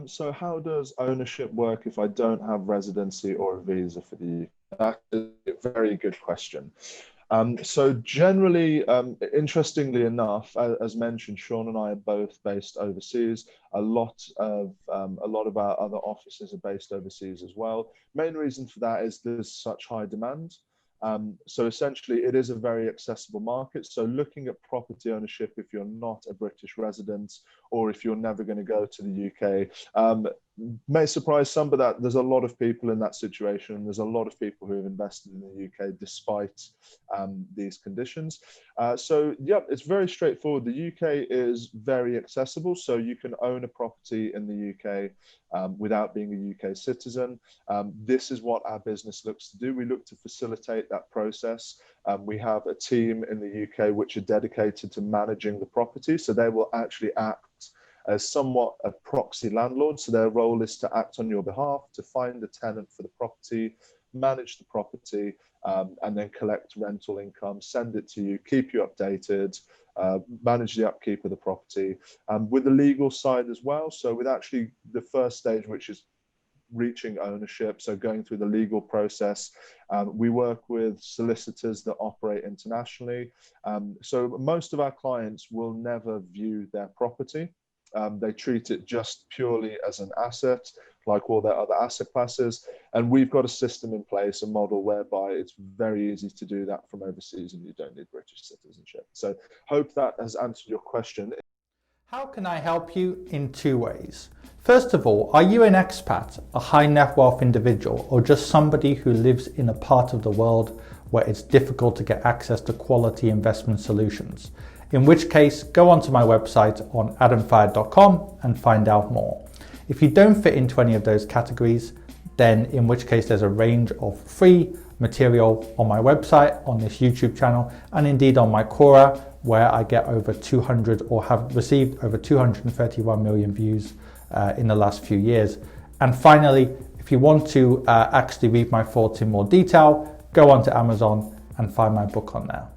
So how does ownership work if I don't have residency or a visa for the UK? That is a very good question. So generally, interestingly enough, as mentioned, Sean and I are both based overseas. A lot of our other offices are based overseas as well. Main reason for that is there's such high demand. So essentially, it is a very accessible market. So looking at property ownership, if you're not a British resident or if you're never going to go to the UK, may surprise some, but that there's a lot of people in that situation. There's a lot of people who have invested in the UK despite these conditions. So yeah, it's very straightforward. The UK is very accessible, so you can own a property in the UK without being a UK citizen. This is what our business looks to do. We look to facilitate that process. We have a team in the UK which are dedicated to managing the property, so they will actually act as somewhat a proxy landlord. So their role is to act on your behalf, to find a tenant for the property, manage the property, and then collect rental income, send it to you, keep you updated, manage the upkeep of the property. With the legal side as well, so with actually the first stage, which is reaching ownership, so going through the legal process, we work with solicitors that operate internationally. So most of our clients will never view their property. They treat it just purely as an asset, like all their other asset classes. And we've got a system in place, a model whereby it's very easy to do that from overseas and you don't need British citizenship. So hope that has answered your question. How can I help you? In two ways. First of all, are you an expat, a high net wealth individual, or just somebody who lives in a part of the world where it's difficult to get access to quality investment solutions? In which case, go onto my website on adamfayed.com and find out more. If you don't fit into any of those categories, then in which case there's a range of free material on my website, on this YouTube channel, and indeed on my Quora, where I get over 200 or have received over 231 million views in the last few years. And finally, if you want to actually read my thoughts in more detail, go onto Amazon and find my book on there.